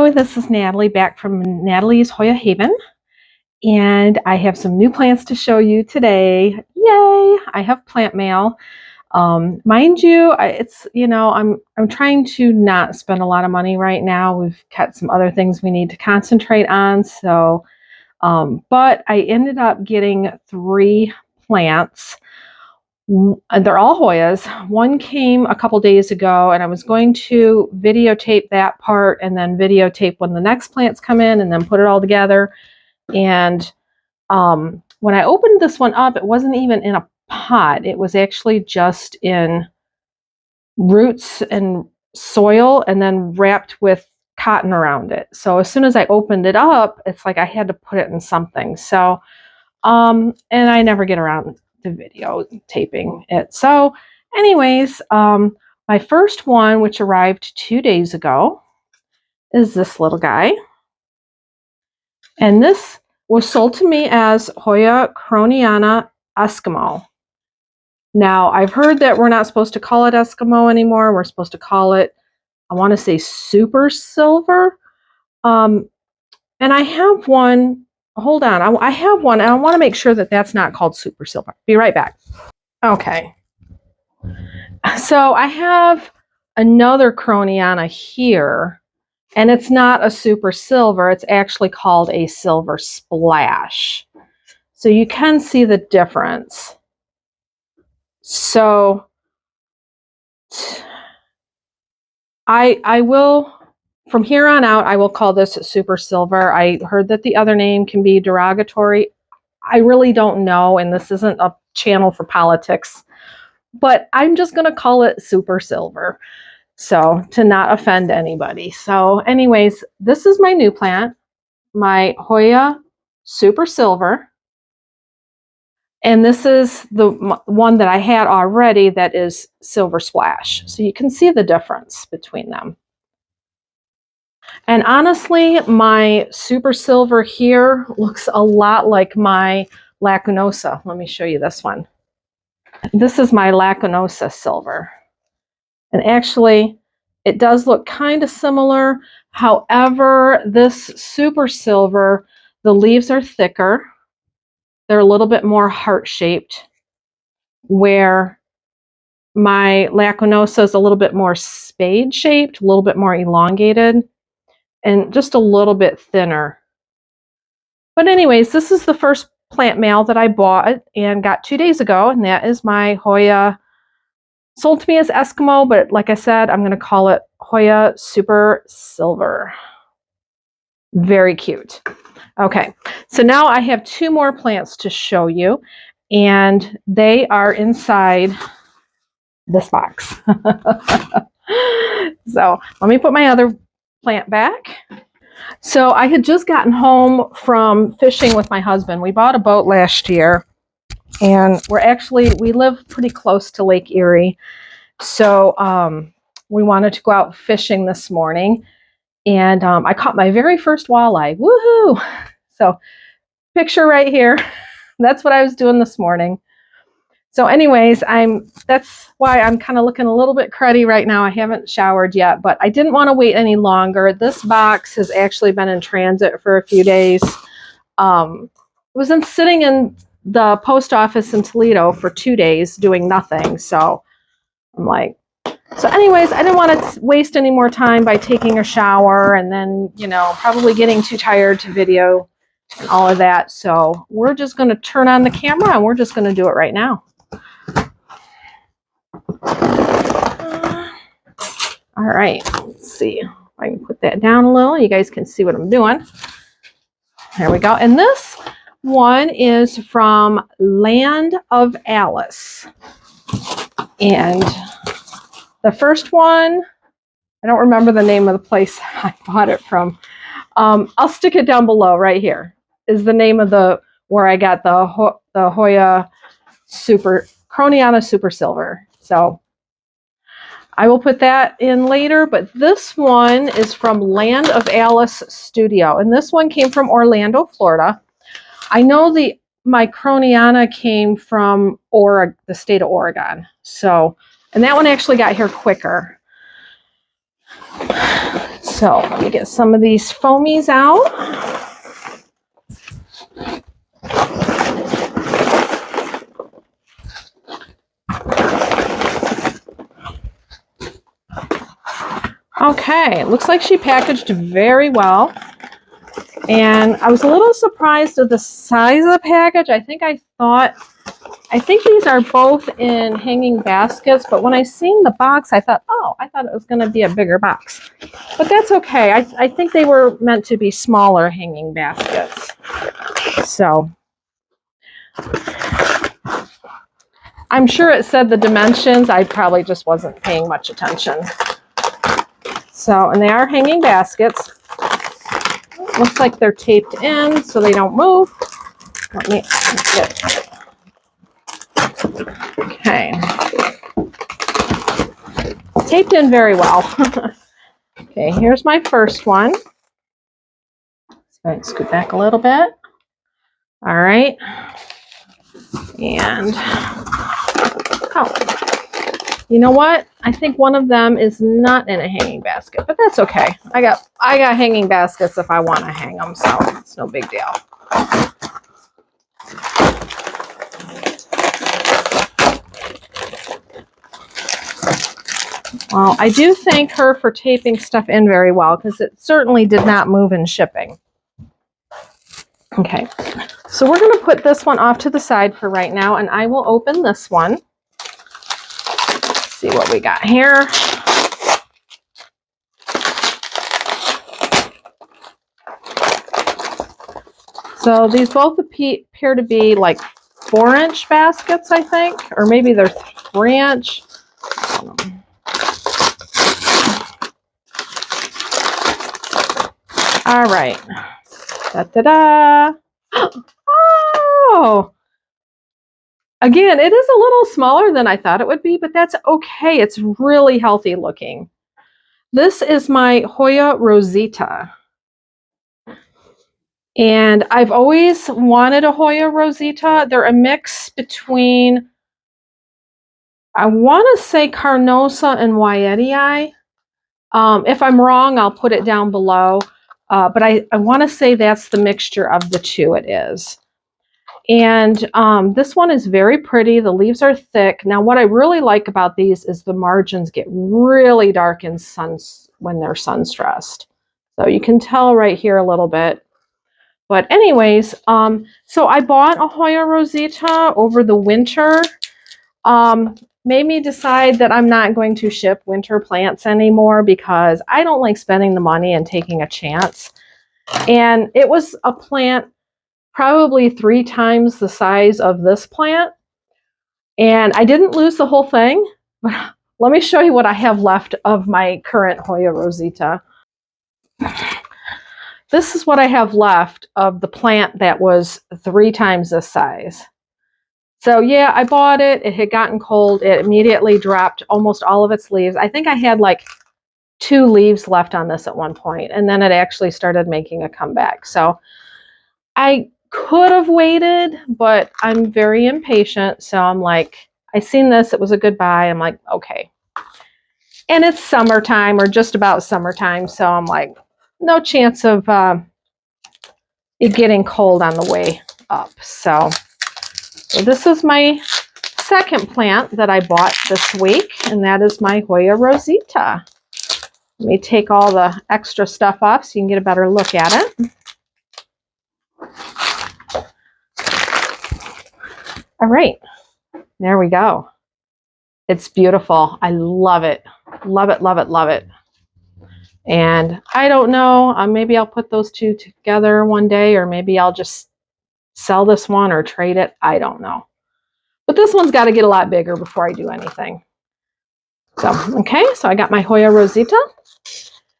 Hello, this is Natalie back from Natalie's Hoya Haven, and I have some new plants to show you today. Yay! I have plant mail. Mind you, I'm trying to not spend a lot of money right now. We've got some other things we need to concentrate on. So, but I ended up getting 3 plants. They're all Hoyas. One came a couple days ago, and I was going to videotape that part and then videotape when the next plants come in and then put it all together. And when I opened this one up, it wasn't even in a pot. It was actually just in roots and soil and then wrapped with cotton around it. So as soon as I opened it up, it's like I had to put it in something. So, and I never get around to videotaping it. So anyways, my first one, which arrived 2 days ago, is this little guy. And this was sold to me as Hoya krohniana Eskimo. Now, I've heard that we're not supposed to call it Eskimo anymore. We're supposed to call it, I want to say, super silver. And I have one. Hold on. I have one, and I want to make sure that that's not called super silver. Be right back. Okay. So I have another krohniana here, and it's not a super silver. It's actually called a silver splash. So you can see the difference. So I will, from here on out, I will call this super silver. I heard that the other name can be derogatory. I really don't know, and this isn't a channel for politics, but I'm just going to call it super silver, so to not offend anybody. So anyways, this is my new plant, my Hoya super silver. And this is the one that I had already that is silver splash. So you can see the difference between them. And honestly, my super silver here looks a lot like my lacunosa. Let me show you this one. This is my lacunosa silver. And actually, it does look kind of similar. However, this super silver, the leaves are thicker. They're a little bit more heart-shaped, where my lacunosa is a little bit more spade-shaped, a little bit more elongated, and just a little bit thinner. But anyways, this is the first plant mail that I bought and got 2 days ago, and that is my Hoya, sold to me as Eskimo, but like I said, I'm going to call it Hoya Super Silver. Very cute. Okay, so now I have 2 more plants to show you, and they are inside this box. So let me put my other plant back. So I had just gotten home from fishing with my husband. We bought a boat last year, and we live pretty close to Lake Erie. So we wanted to go out fishing this morning, and I caught my very first walleye. Woohoo! So picture right here. That's what I was doing this morning. So anyways, that's why I'm kind of looking a little bit cruddy right now. I haven't showered yet, but I didn't want to wait any longer. This box has actually been in transit for a few days. It was sitting in the post office in Toledo for 2 days doing nothing. So I'm like, so anyways, I didn't want to waste any more time by taking a shower and then, probably getting too tired to video and all of that. So we're just going to turn on the camera and we're just going to do it right now. All right, let's see if I can put that down a little. You guys can see what I'm doing. There we go. And this one is from Land of Alice. And the first one, I don't remember the name of the place I bought it from. I'll stick it down below right here. Is the name of where I got the Hoya krohniana Super Silver. So I will put that in later, but this one is from Land of Alice Studio, and this one came from Orlando, Florida. I know my krohniana came from the state of Oregon, and that one actually got here quicker. So let me get some of these foamies out. Okay, it looks like she packaged very well. And I was a little surprised at the size of the package. I think these are both in hanging baskets, but when I seen the box, I thought it was going to be a bigger box. But that's okay. I think they were meant to be smaller hanging baskets. So I'm sure it said the dimensions. I probably just wasn't paying much attention. So, and they are hanging baskets. Looks like they're taped in so they don't move. Let me get. Okay. Taped in very well. Okay, here's my first one. So scoot back a little bit. All right. And you know what? I think one of them is not in a hanging basket, but that's okay. I got hanging baskets if I want to hang them, so it's no big deal. Well, I do thank her for taping stuff in very well because it certainly did not move in shipping. Okay, so we're going to put this one off to the side for right now, and I will open this one. Let's see what we got here. So these both appear to be like 4-inch baskets, I think, or maybe they're 3-inch. All right. Da-da-da. Oh! Again, it is a little smaller than I thought it would be, but that's okay. It's really healthy looking. This is my Hoya Rosita. And I've always wanted a Hoya Rosita. They're a mix between, I want to say Carnosa and Wyetii. If I'm wrong, I'll put it down below. But I want to say that's the mixture of the two it is. And this one is very pretty. The leaves are thick. Now, what I really like about these is the margins get really dark in when they're sun stressed. So you can tell right here a little bit. But anyways, so I bought a Hoya Rosita over the winter. Made me decide that I'm not going to ship winter plants anymore because I don't like spending the money and taking a chance. And it was a plant probably 3 times the size of this plant. And I didn't lose the whole thing, but let me show you what I have left of my current Hoya Rosita. This is what I have left of the plant that was 3 times this size. So yeah, I bought it. It had gotten cold. It immediately dropped almost all of its leaves. I think I had like 2 leaves left on this at one point, and then it actually started making a comeback. So I could have waited, but I'm very impatient. So I'm like, I seen this. It was a good buy. I'm like, okay. And it's summertime or just about summertime. So I'm like, no chance of it getting cold on the way up. So this is my second plant that I bought this week, and that is my Hoya Rosita. Let me take all the extra stuff off so you can get a better look at it. All right, there we go. It's beautiful. I love it. Love it, love it, love it. And I don't know, maybe I'll put those two together one day, or maybe I'll just sell this one or trade it. I don't know. But this one's got to get a lot bigger before I do anything. So, okay, so I got my Hoya Rosita.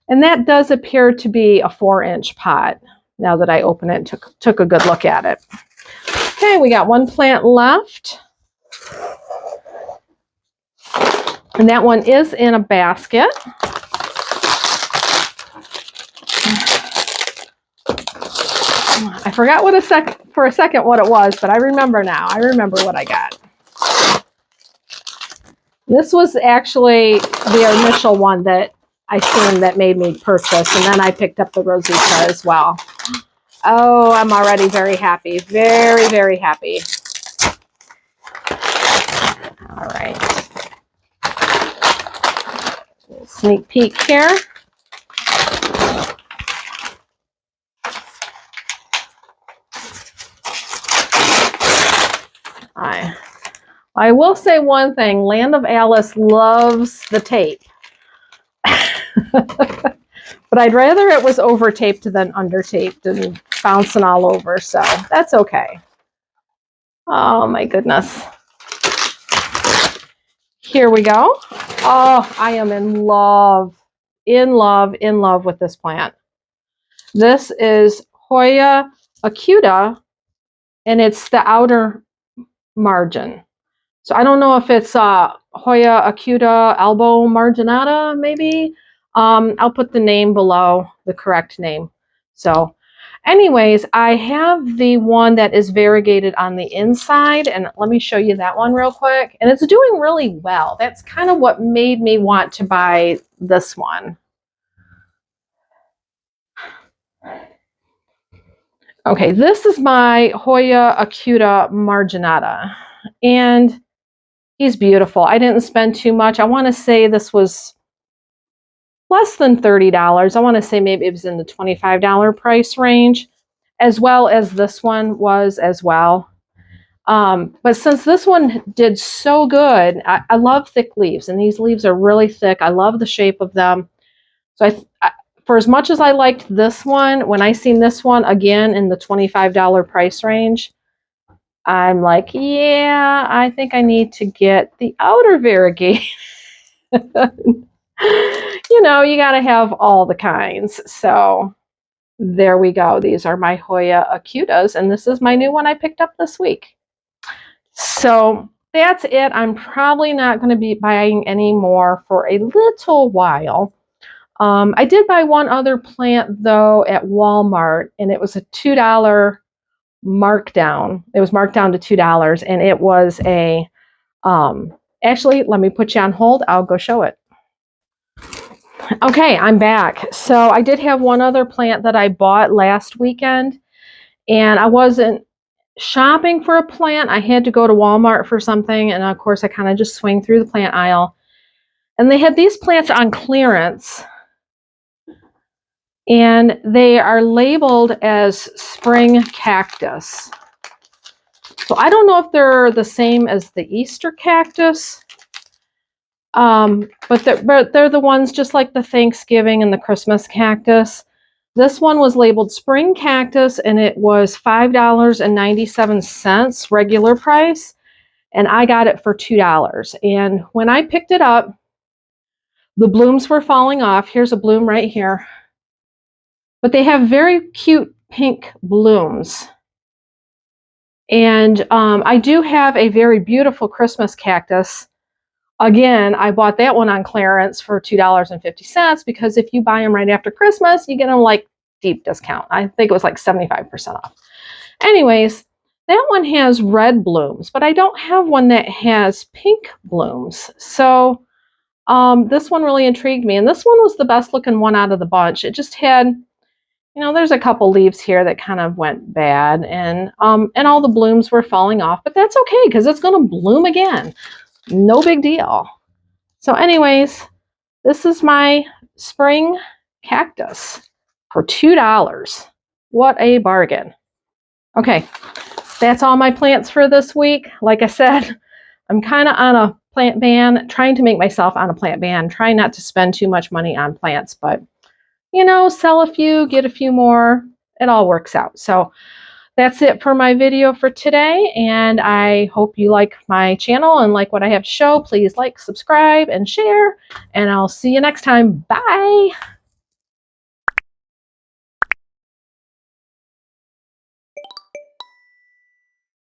And that does appear to be a 4-inch pot now that I open it and took a good look at it. Okay, we got one plant left. And that one is in a basket. I forgot for a second what it was, but I remember now. I remember what I got. This was actually the initial one that I seen that made me purchase, and then I picked up the Rosita as well. Oh, I'm already very happy. Very, very happy. All right. Sneak peek here. I will say one thing. Land of Alice loves the tape. But I'd rather it was over taped than under taped and bouncing all over, so that's okay. Oh my goodness. Here we go. Oh, I am in love with this plant. This is Hoya acuta, and it's the outer margin. So I don't know if it's Hoya acuta albo marginata, maybe. I'll put the name below, the correct name. So anyways, I have the one that is variegated on the inside, and let me show you that one real quick. And it's doing really well. That's kind of what made me want to buy this one. Okay, this is my Hoya acuta marginata, and he's beautiful. I didn't spend too much. I want to say this was less than $30. I want to say maybe it was in the $25 price range, as well as this one was as well. But since this one did so good, I love thick leaves, and these leaves are really thick. I love the shape of them. So for as much as I liked this one, when I seen this one again in the $25 price range, I'm like, yeah, I think I need to get the outer variegate. You know, you got to have all the kinds. So there we go. These are my Hoya acutas, and this is my new one I picked up this week. So that's it. I'm probably not going to be buying any more for a little while. I did buy one other plant, though, at Walmart, and it was a $2 markdown. It was marked down to $2, and it was a, actually, let me put you on hold. I'll go show it. Okay, I'm back. So I did have one other plant that I bought last weekend, and I wasn't shopping for a plant. I had to go to Walmart for something, and of course I kind of just swing through the plant aisle. And they had these plants on clearance, and they are labeled as spring cactus. So I don't know if they're the same as the Easter cactus, but they're the ones just like the Thanksgiving and the Christmas cactus. This one was labeled spring cactus, and it was $5.97 regular price, and I got it for $2. And when I picked it up, the blooms were falling off. Here's a bloom right here. But they have very cute pink blooms. And I do have a very beautiful Christmas cactus. Again, I bought that one on clearance for $2.50 because if you buy them right after Christmas, you get them like deep discount. I think it was like 75% off. Anyways, that one has red blooms, but I don't have one that has pink blooms. So this one really intrigued me. And this one was the best looking one out of the bunch. It just had, you know, there's a couple leaves here that kind of went bad, and all the blooms were falling off, but that's okay because it's going to bloom again. No big deal. So anyways, this is my spring cactus for $2. What a bargain. Okay, that's all my plants for this week. Like I said, I'm kind of on a plant ban, trying to make myself on a plant ban, trying not to spend too much money on plants, but you know, sell a few, get a few more, it all works out. So that's it for my video for today, and I hope you like my channel and like what I have to show. Please like, subscribe, and share, and I'll see you next time. Bye!